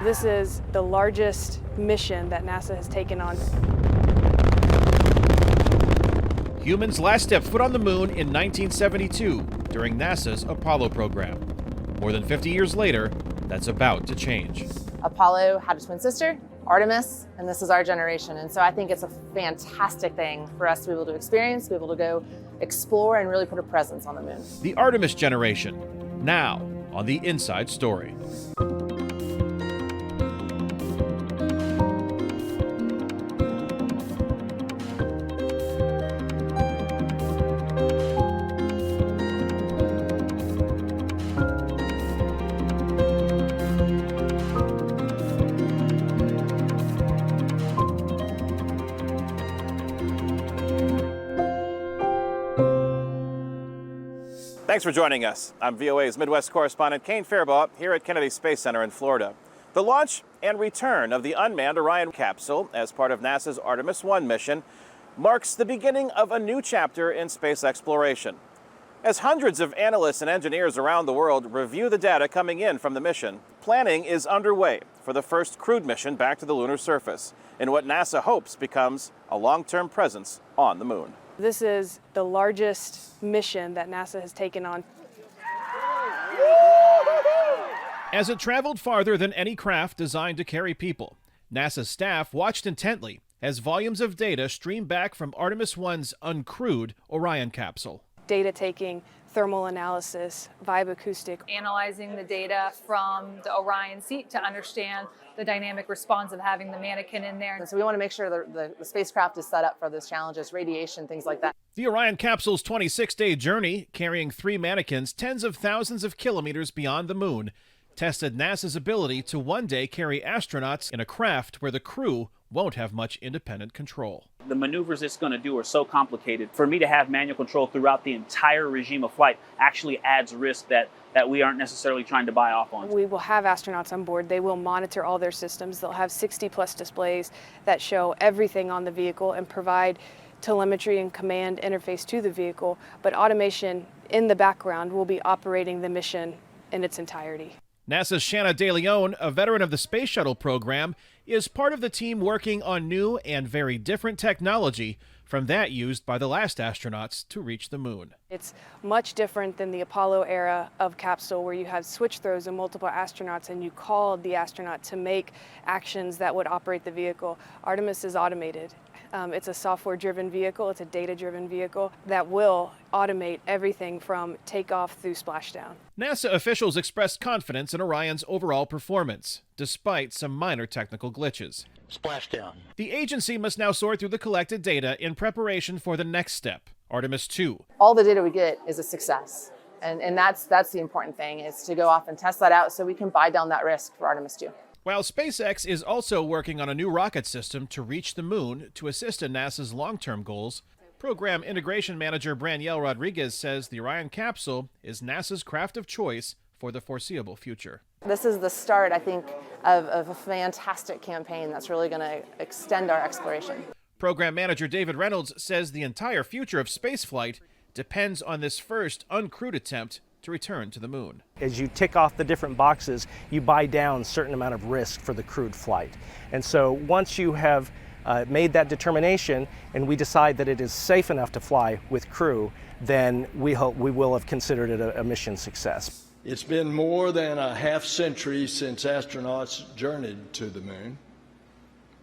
This is the largest mission that NASA has taken on. Humans last stepped foot on the moon in 1972 during NASA's Apollo program. More than 50 years later, that's about to change. Apollo had a twin sister, Artemis, and this is our generation. And so I think it's a fantastic thing for us to be able to experience, be able to go explore and really put a presence on the moon. The Artemis generation, now on the Inside Story. Thanks for joining us. I'm VOA's Midwest correspondent Kane Faribault here at Kennedy Space Center in Florida. The launch and return of the unmanned Orion capsule as part of NASA's Artemis 1 mission marks the beginning of a new chapter in space exploration. As hundreds of analysts and engineers around the world review the data coming in from the mission, planning is underway for the first crewed mission back to the lunar surface in what NASA hopes becomes a long-term presence on the moon. This is the largest mission that NASA has taken on. As it traveled farther than any craft designed to carry people, NASA's staff watched intently as volumes of data streamed back from Artemis 1's uncrewed Orion capsule. Data taking, thermal analysis, vibe acoustic. Analyzing the data from the Orion seat to understand the dynamic response of having the mannequin in there. And so we want to make sure the spacecraft is set up for those challenges, radiation, things like that. The Orion capsule's 26-day journey, carrying 3 mannequins tens of thousands of kilometers beyond the moon, tested NASA's ability to one day carry astronauts in a craft where the crew won't have much independent control. The maneuvers it's going to do are so complicated. For me to have manual control throughout the entire regime of flight actually adds risk that we aren't necessarily trying to buy off on. We will have astronauts on board. They will monitor all their systems. They'll have 60+ displays that show everything on the vehicle and provide telemetry and command interface to the vehicle. But automation in the background will be operating the mission in its entirety. NASA's Shanna De Leon, a veteran of the Space Shuttle program, is part of the team working on new and very different technology from that used by the last astronauts to reach the moon. It's much different than the Apollo era of capsule where you had switch throws and multiple astronauts and you called the astronaut to make actions that would operate the vehicle. Artemis is automated. It's a software-driven vehicle, it's a data-driven vehicle that will automate everything from takeoff through splashdown. NASA officials expressed confidence in Orion's overall performance, despite some minor technical glitches. Splashdown. The agency must now sort through the collected data in preparation for the next step, Artemis 2. All the data we get is a success. And that's the important thing, is to go off and test that out so we can buy down that risk for Artemis 2. While SpaceX is also working on a new rocket system to reach the moon to assist in NASA's long-term goals, Program Integration Manager Braniel Rodriguez says the Orion capsule is NASA's craft of choice for the foreseeable future. This is the start, I think, of a fantastic campaign that's really going to extend our exploration. Program Manager David Reynolds says the entire future of spaceflight depends on this first uncrewed attempt to return to the moon. As you tick off the different boxes, you buy down a certain amount of risk for the crewed flight. And so once you have made that determination and we decide that it is safe enough to fly with crew, then we hope we will have considered it a mission success. It's been more than a half century since astronauts journeyed to the moon.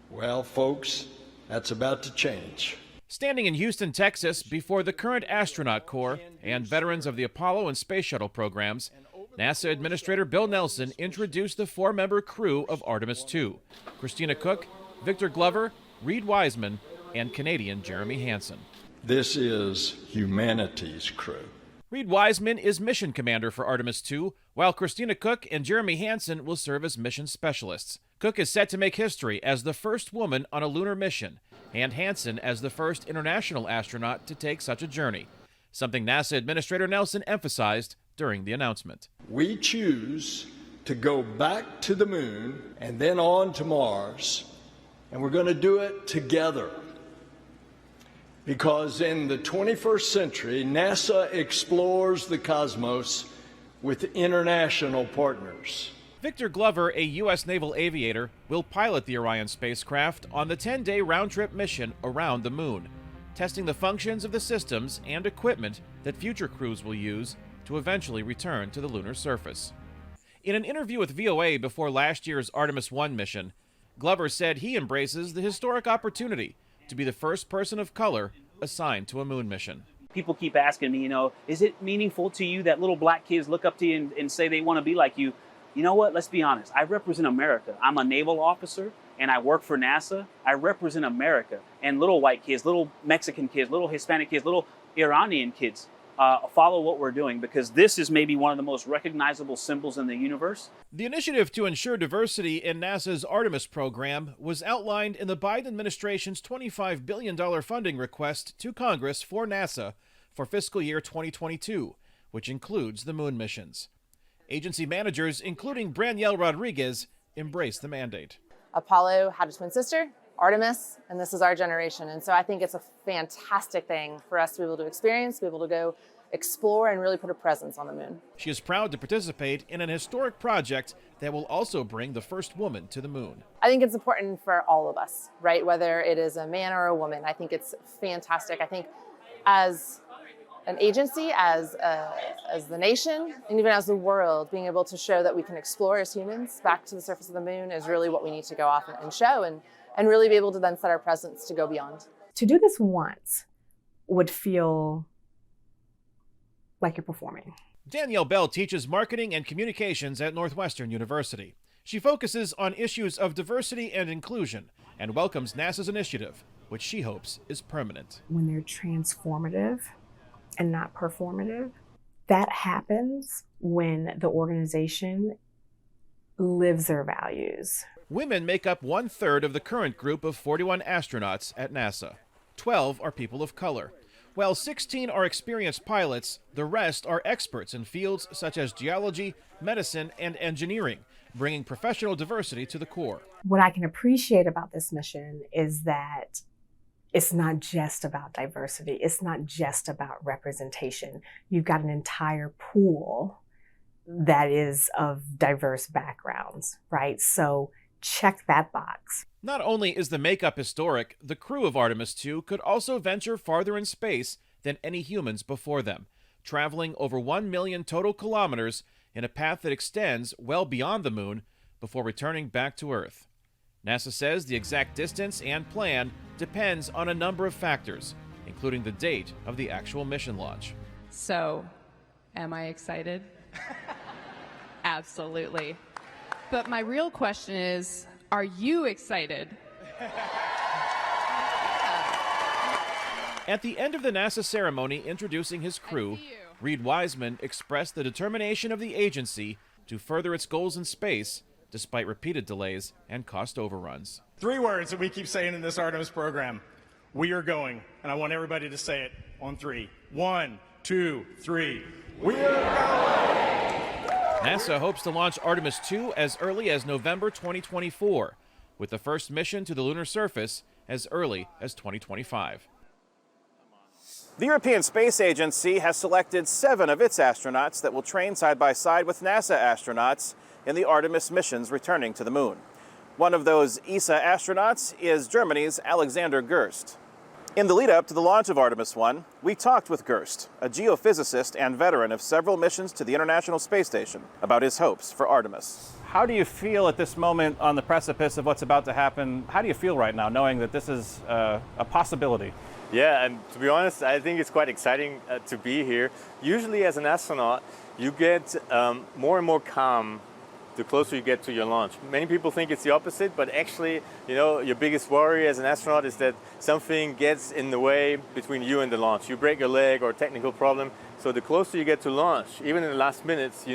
Well, folks, that's about to change. Standing in Houston, Texas, before the current astronaut corps and veterans of the Apollo and Space Shuttle programs, NASA Administrator Bill Nelson introduced the 4-member crew of Artemis 2, Christina Cook, Victor Glover, Reed Wiseman, and Canadian Jeremy Hansen. This is humanity's crew. Reed Wiseman is mission commander for Artemis 2, while Christina Cook and Jeremy Hansen will serve as mission specialists. Cook is set to make history as the first woman on a lunar mission, and Hansen as the first international astronaut to take such a journey, something NASA Administrator Nelson emphasized during the announcement. We choose to go back to the moon and then on to Mars, and we're going to do it together. Because in the 21st century, NASA explores the cosmos with international partners. Victor Glover, a U.S. naval aviator, will pilot the Orion spacecraft on the 10-day round-trip mission around the moon, testing the functions of the systems and equipment that future crews will use to eventually return to the lunar surface. In an interview with VOA before last year's Artemis 1 mission, Glover said he embraces the historic opportunity to be the first person of color assigned to a moon mission. People keep asking me, is it meaningful to you that little black kids look up to you and say they want to be like you? You know what? Let's be honest. I represent America. I'm a naval officer and I work for NASA. I represent America. And little white kids, little Mexican kids, little Hispanic kids, little Iranian kids follow what we're doing, because this is maybe one of the most recognizable symbols in the universe. The initiative to ensure diversity in NASA's Artemis program was outlined in the Biden administration's $25 billion funding request to Congress for NASA for fiscal year 2022, which includes the moon missions. Agency managers, including Branielle Rodriguez, embrace the mandate. Apollo had a twin sister, Artemis, and this is our generation. And so I think it's a fantastic thing for us to be able to experience, be able to go explore and really put a presence on the moon. She is proud to participate in an historic project that will also bring the first woman to the moon. I think it's important for all of us, right? Whether it is a man or a woman, I think it's fantastic. I think as an agency, as the nation, and even as the world, being able to show that we can explore as humans back to the surface of the moon is really what we need to go off and show, and really be able to then set our presence to go beyond. To do this once would feel like you're performing. Danielle Bell teaches marketing and communications at Northwestern University. She focuses on issues of diversity and inclusion and welcomes NASA's initiative, which she hopes is permanent. When they're transformative and not performative, that happens when the organization lives their values. Women make up 1/3 of the current group of 41 astronauts at NASA. 12 are people of color. While 16 are experienced pilots, the rest are experts in fields such as geology, medicine, and engineering, bringing professional diversity to the core. What I can appreciate about this mission is that it's not just about diversity. It's not just about representation. You've got an entire pool that is of diverse backgrounds, right? So check that box. Not only is the makeup historic, the crew of Artemis 2 could also venture farther in space than any humans before them, traveling over 1 million total kilometers in a path that extends well beyond the moon before returning back to Earth. NASA says the exact distance and plan depends on a number of factors, including the date of the actual mission launch. So, am I excited? Absolutely. But my real question is, are you excited? At the end of the NASA ceremony introducing his crew, Reed Wiseman expressed the determination of the agency to further its goals in space despite repeated delays and cost overruns. 3 words that we keep saying in this Artemis program: we are going. And I want everybody to say it on 3. 1, 2, 3. We are going! NASA hopes to launch Artemis 2 as early as November 2024, with the first mission to the lunar surface as early as 2025. The European Space Agency has selected 7 of its astronauts that will train side by side with NASA astronauts in the Artemis missions returning to the moon. One of those ESA astronauts is Germany's Alexander Gerst. In the lead up to the launch of Artemis 1, we talked with Gerst, a geophysicist and veteran of several missions to the International Space Station, about his hopes for Artemis. How do you feel at this moment on the precipice of what's about to happen? How do you feel right now, knowing that this is a possibility? Yeah, and to be honest, I think it's quite exciting to be here. Usually as an astronaut, you get more and more calm the closer you get to your launch. Many people think it's the opposite, but actually, your biggest worry as an astronaut is that something gets in the way between you and the launch. You break your leg or a technical problem. So the closer you get to launch, even in the last minutes,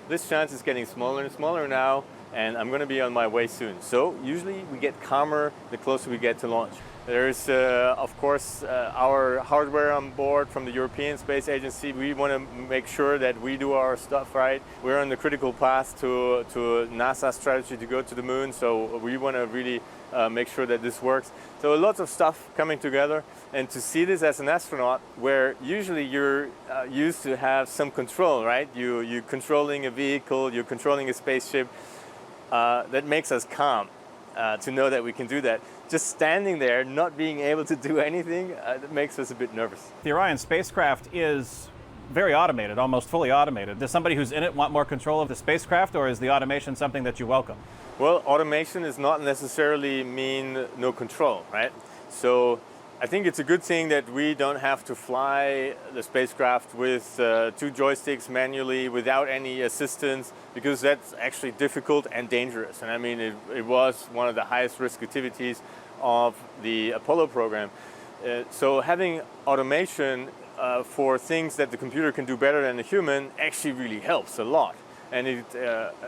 this chance is getting smaller and smaller now, and I'm going to be on my way soon. So usually we get calmer the closer we get to launch. There's, of course, our hardware on board from the European Space Agency. We want to make sure that we do our stuff right. We're on the critical path to NASA's strategy to go to the moon, so we want to really make sure that this works. So lots of stuff coming together, and to see this as an astronaut, where usually you're used to have some control, right? You're controlling a vehicle, you're controlling a spaceship. That makes us calm. To know that we can do that. Just standing there, not being able to do anything, that makes us a bit nervous. The Orion spacecraft is very automated, almost fully automated. Does somebody who's in it want more control of the spacecraft, or is the automation something that you welcome? Well, automation does not necessarily mean no control, right? So I think it's a good thing that we don't have to fly the spacecraft with 2 joysticks manually without any assistance, because that's actually difficult and dangerous. And I mean, it was one of the highest risk activities of the Apollo program. So having automation for things that the computer can do better than the human actually really helps a lot. And it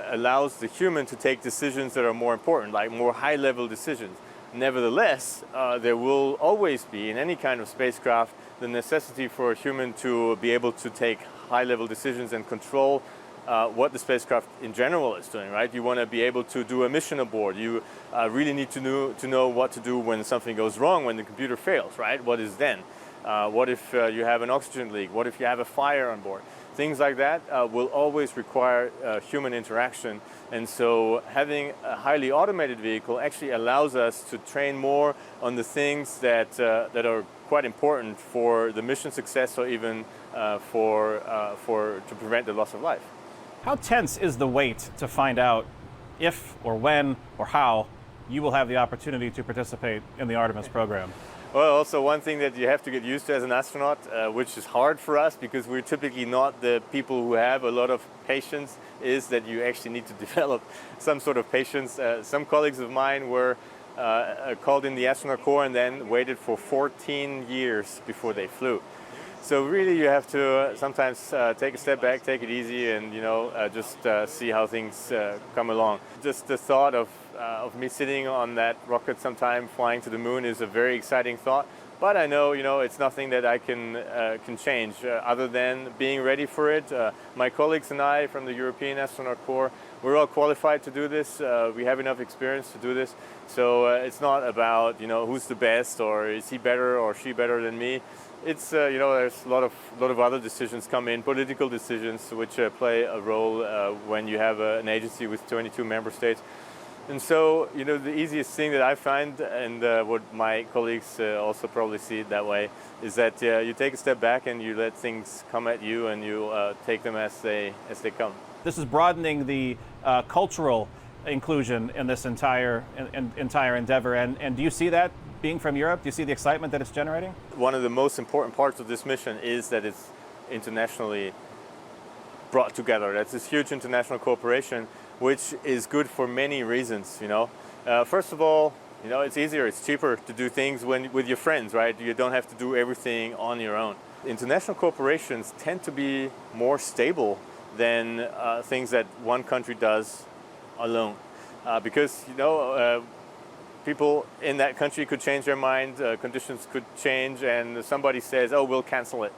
allows the human to take decisions that are more important, like more high-level decisions. Nevertheless, there will always be, in any kind of spacecraft, the necessity for a human to be able to take high-level decisions and control what the spacecraft in general is doing, right? You want to be able to do a mission aboard. You really need to know what to do when something goes wrong, when the computer fails, right? What is then? What if you have an oxygen leak? What if you have a fire on board? Things like that will always require human interaction. And so having a highly automated vehicle actually allows us to train more on the things that are quite important for the mission success, or even to prevent the loss of life. How tense is the wait to find out if or when or how you will have the opportunity to participate in the Artemis program? Well, also one thing that you have to get used to as an astronaut, which is hard for us because we're typically not the people who have a lot of patience, is that you actually need to develop some sort of patience. Some colleagues of mine were called in the astronaut corps and then waited for 14 years before they flew. So really you have to sometimes take a step back, take it easy, and just see how things come along. Just the thought of me sitting on that rocket sometime flying to the moon is a very exciting thought. But I know, it's nothing that I can change other than being ready for it. My colleagues and I from the European Astronaut Corps, we're all qualified to do this. We have enough experience to do this. So it's not about, who's the best, or is he better or she better than me. It's, there's a lot of other decisions come in, political decisions, which play a role when you have an agency with 22 member states. And so, the easiest thing that I find, and what my colleagues also probably see it that way, is that you take a step back and you let things come at you, and you take them as they come. This is broadening the cultural inclusion in this entire endeavor. And do you see that being from Europe? Do you see the excitement that it's generating? One of the most important parts of this mission is that it's internationally brought together. That's this huge international cooperation, which is good for many reasons. First of all, it's easier, it's cheaper to do things with your friends, right? You don't have to do everything on your own. International corporations tend to be more stable than things that one country does alone, because people in that country could change their mind, conditions could change, and somebody says, "Oh, we'll cancel it."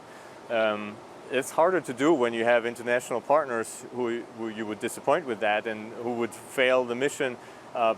It's harder to do when you have international partners who you would disappoint with that, and who would fail the mission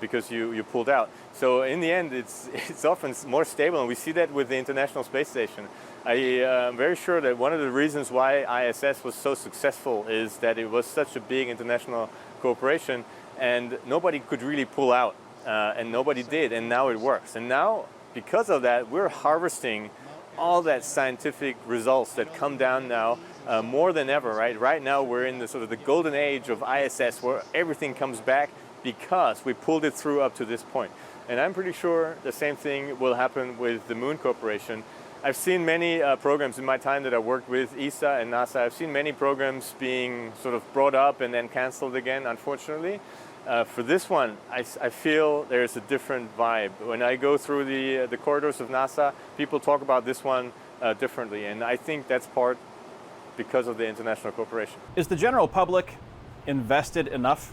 because you pulled out. So in the end, it's often more stable, and we see that with the International Space Station. I am very sure that one of the reasons why ISS was so successful is that it was such a big international corporation, and nobody could really pull out, and nobody did, and now it works. And now, because of that, we're harvesting all that scientific results that come down now more than ever, right? Right now we're in the sort of the golden age of ISS, where everything comes back because we pulled it through up to this point. And I'm pretty sure the same thing will happen with the Moon Corporation. I've seen many programs in my time that I worked with ESA and NASA. I've seen many programs being sort of brought up and then canceled again, unfortunately. For this one, I feel there's a different vibe. When I go through the corridors of NASA, people talk about this one differently, and I think that's part because of the international cooperation. Is the general public invested enough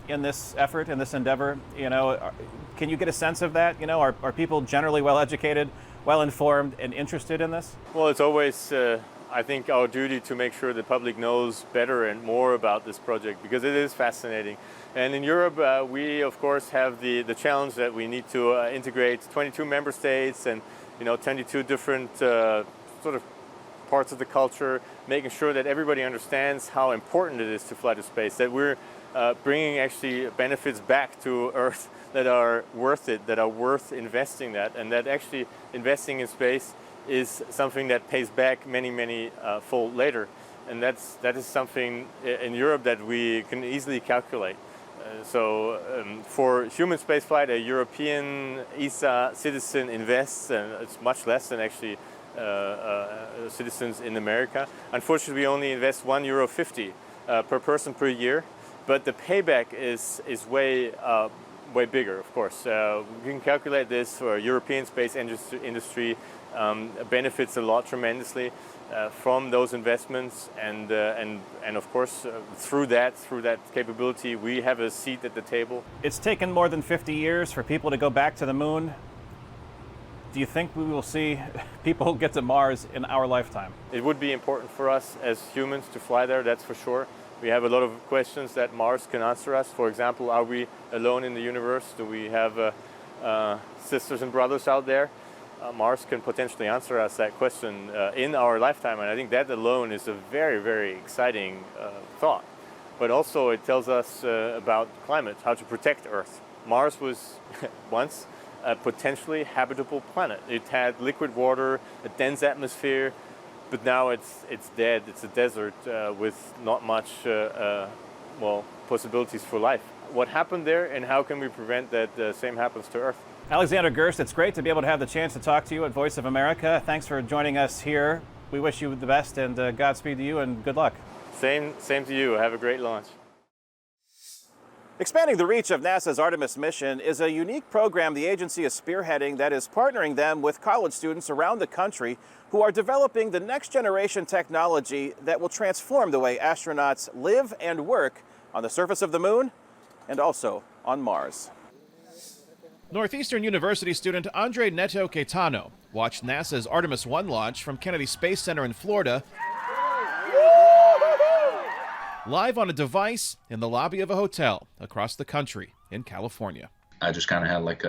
in this effort, in this endeavor? Can you get a sense of that? Are people generally well educated, well informed, and interested in this? Well, it's always, I think, our duty to make sure the public knows better and more about this project, because it is fascinating. And in Europe, we of course have the challenge that we need to integrate 22 member states and 22 different sort of parts of the culture, making sure that everybody understands how important it is to fly to space, that we're bringing actually benefits back to Earth that are worth it, that are worth investing that, and that actually investing in space is something that pays back many fold later. And that is something in Europe that we can easily calculate. For human spaceflight, a European ESA citizen invests, and it's much less than actually citizens in America. Unfortunately, we only invest €1.50 per person per year, but the payback is way bigger, of course. We can calculate this for European space industry benefits a lot tremendously from those investments, and of course through that capability we have a seat at the table. It's taken more than 50 years for people to go back to the moon. Do you think we will see people get to Mars in our lifetime? It would be important for us as humans to fly there, that's for sure. We have a lot of questions that Mars can answer us. For example, are we alone in the universe? Do we have sisters and brothers out there? Mars can potentially answer us that question in our lifetime, and I think that alone is a very exciting thought. But also it tells us about climate, how to protect Earth. Mars was once a potentially habitable planet. It had liquid water, a dense atmosphere, but now it's dead. It's a desert with not much possibilities for life. What happened there, and how can we prevent that the same happens to Earth? Alexander Gerst, it's great to be able to have the chance to talk to you at Voice of America. Thanks for joining us here. We wish you the best, and Godspeed to you, and good luck. Same to you. Have a great launch. Expanding the reach of NASA's Artemis mission is a unique program the agency is spearheading that is partnering them with college students around the country who are developing the next generation technology that will transform the way astronauts live and work on the surface of the moon and also on Mars. Northeastern University student Andre Neto Caetano watched NASA's Artemis 1 launch from Kennedy Space Center in Florida live on a device in the lobby of a hotel across the country in California. I just kind of had like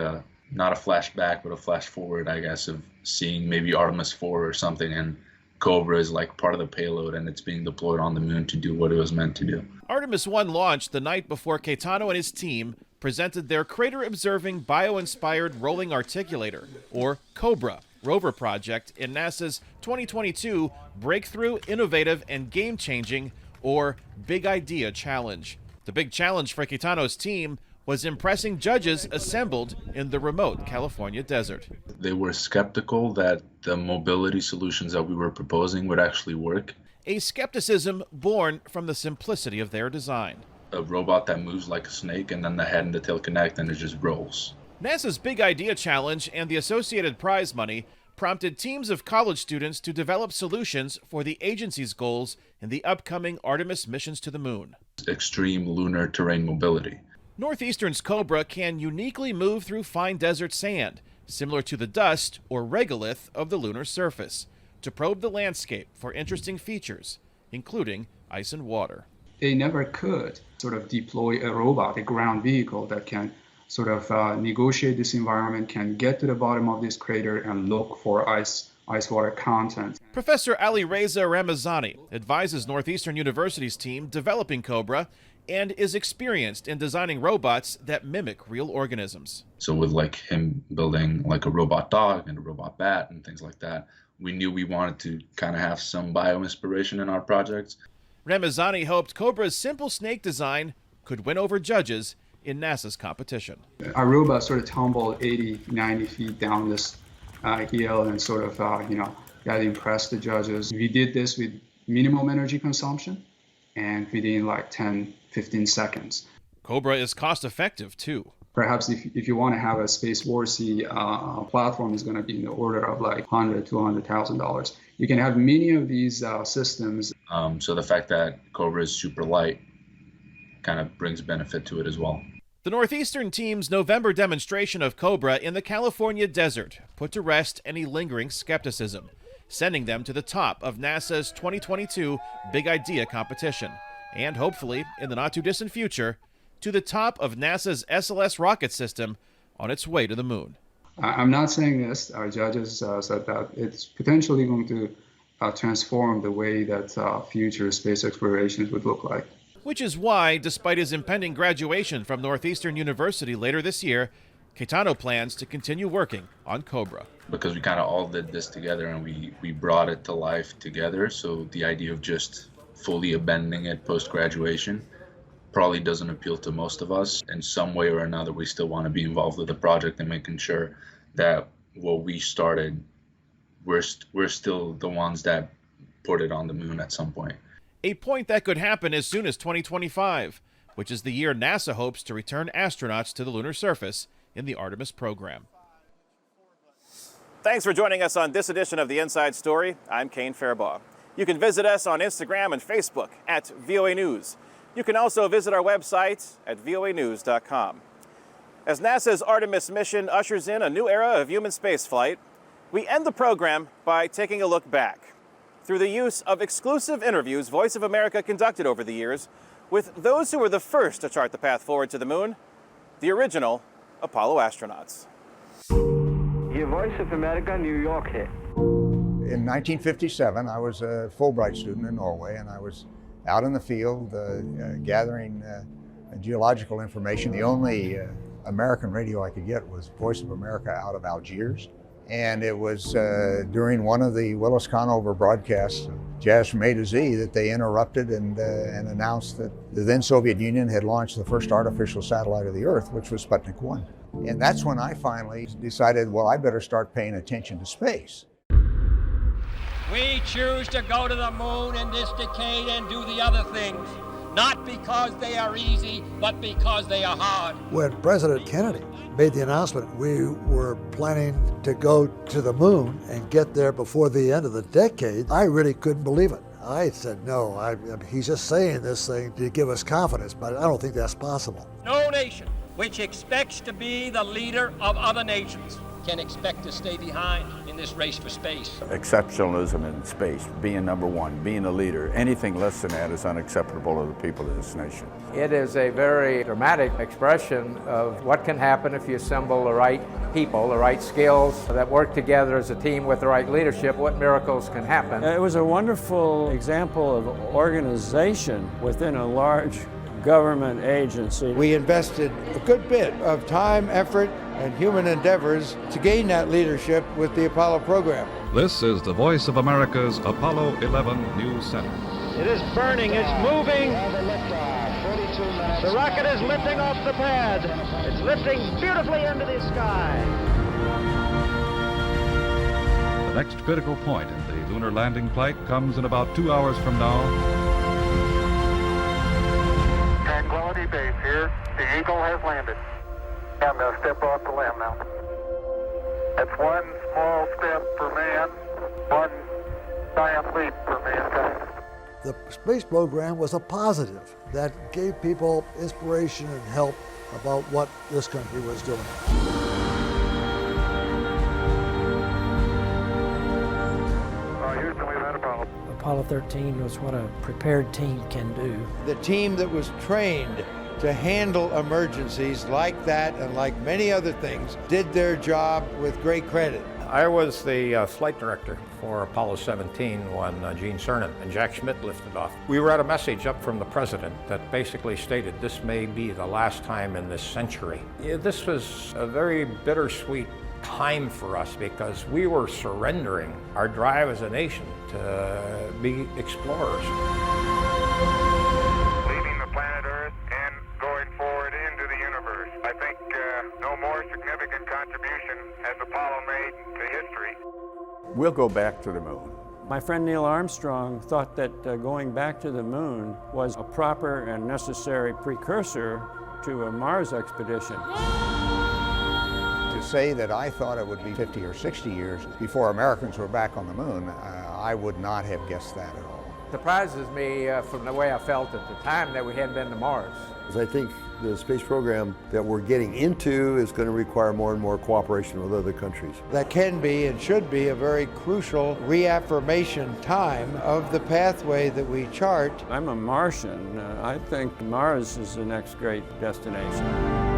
not a flashback, but a flash forward, I guess, of seeing maybe Artemis 4 or something, and Cobra is like part of the payload and it's being deployed on the moon to do what it was meant to do. Artemis 1 launched the night before Caetano and his team presented their crater-observing bio-inspired rolling articulator, or COBRA, rover project in NASA's 2022 Breakthrough, Innovative, and Game-Changing, or Big Idea Challenge. The big challenge for Caetano's team was impressing judges assembled in the remote California desert. They were skeptical that the mobility solutions that we were proposing would actually work. A skepticism born from the simplicity of their design. A robot that moves like a snake, and then the head and the tail connect and it just rolls. NASA's Big Idea Challenge and the associated prize money prompted teams of college students to develop solutions for the agency's goals in the upcoming Artemis missions to the moon. Extreme lunar terrain mobility. Northeastern's Cobra can uniquely move through fine desert sand, similar to the dust or regolith of the lunar surface, to probe the landscape for interesting features, including ice and water. They never could sort of deploy a robot, a ground vehicle that can sort of negotiate this environment, can get to the bottom of this crater and look for ice water content. Professor Ali Reza Ramazani advises Northeastern University's team developing Cobra and is experienced in designing robots that mimic real organisms. So with like him building like a robot dog and a robot bat and things like that, we knew we wanted to kind of have some bio-inspiration in our projects. Ramazani hoped Cobra's simple snake design could win over judges in NASA's competition. Our robot sort of tumbled 80, 90 feet down this hill and sort of, that impressed the judges. We did this with minimum energy consumption and within like 10, 15 seconds. Cobra is cost-effective, too. Perhaps if you want to have a space-worthy platform, is going to be in the order of like $100,000 to $200,000. You can have many of these systems. So the fact that Cobra is super light kind of brings benefit to it as well. The Northeastern team's November demonstration of Cobra in the California desert put to rest any lingering skepticism, sending them to the top of NASA's 2022 Big Idea competition, and hopefully, in the not-too-distant future, to the top of NASA's SLS rocket system on its way to the moon. I'm not saying this. Our judges said that it's potentially going to transform the way that future space explorations would look like. Which is why, despite his impending graduation from Northeastern University later this year, Caetano plans to continue working on Cobra. Because we kind of all did this together and we brought it to life together, so the idea of just fully abandoning it post-graduation probably doesn't appeal to most of us. In some way or another, we still want to be involved with the project and making sure that what we started, we're still the ones that put it on the moon at some point. A point that could happen as soon as 2025, which is the year NASA hopes to return astronauts to the lunar surface in the Artemis program. Thanks for joining us on this edition of The Inside Story. I'm Kane Fairbaugh. You can visit us on Instagram and Facebook at VOA News. You can also visit our website at voanews.com. As NASA's Artemis mission ushers in a new era of human spaceflight, we end the program by taking a look back through the use of exclusive interviews Voice of America conducted over the years with those who were the first to chart the path forward to the moon, the original Apollo astronauts. Your Voice of America, New York here. In 1957, I was a Fulbright student in Norway, and I was out in the field gathering geological information. The only American radio I could get was Voice of America out of Algiers. And it was during one of the Willis Conover broadcasts, Jazz from A to Z, that they interrupted and announced that the then Soviet Union had launched the first artificial satellite of the Earth, which was Sputnik 1. And that's when I finally decided, well, I better start paying attention to space. We choose to go to the moon in this decade and do the other things, not because they are easy, but because they are hard. When President Kennedy made the announcement we were planning to go to the moon and get there before the end of the decade, I really couldn't believe it. I said, no, he's just saying this thing to give us confidence, but I don't think that's possible. No nation which expects to be the leader of other nations can expect to stay behind in this race for space. Exceptionalism in space, being number one, being a leader, anything less than that is unacceptable to the people of this nation. It is a very dramatic expression of what can happen if you assemble the right people, the right skills that work together as a team with the right leadership, what miracles can happen. It was a wonderful example of organization within a large government agency. We invested a good bit of time, effort, and human endeavors to gain that leadership with the Apollo program. This is the Voice of America's Apollo 11 News Center. It is burning, it's moving. The rocket is lifting off the pad. It's lifting beautifully into the sky. The next critical point in the lunar landing flight comes in about 2 hours from now. Tranquility Base here. The Eagle has landed. I'm going to step off the limb now. That's one small step for man, one giant leap for mankind. The space program was a positive that gave people inspiration and help about what this country was doing. Houston, we've had a problem. Apollo 13 was what a prepared team can do. The team that was trained to handle emergencies like that and like many other things did their job with great credit. I was the flight director for Apollo 17 when Gene Cernan and Jack Schmitt lifted off. We read a message up from the president that basically stated this may be the last time in this century. This was a very bittersweet time for us because we were surrendering our drive as a nation to be explorers. Leaving the planet Earth and going forward into the universe. I think no more significant contribution has Apollo made to history. We'll go back to the moon. My friend Neil Armstrong thought that going back to the moon was a proper and necessary precursor to a Mars expedition. To say that I thought it would be 50 or 60 years before Americans were back on the moon, I would not have guessed that at all. surprises me from the way I felt at the time that we hadn't been to Mars. I think the space program that we're getting into is going to require more and more cooperation with other countries. That can be and should be a very crucial reaffirmation time of the pathway that we chart. I'm a Martian. I think Mars is the next great destination.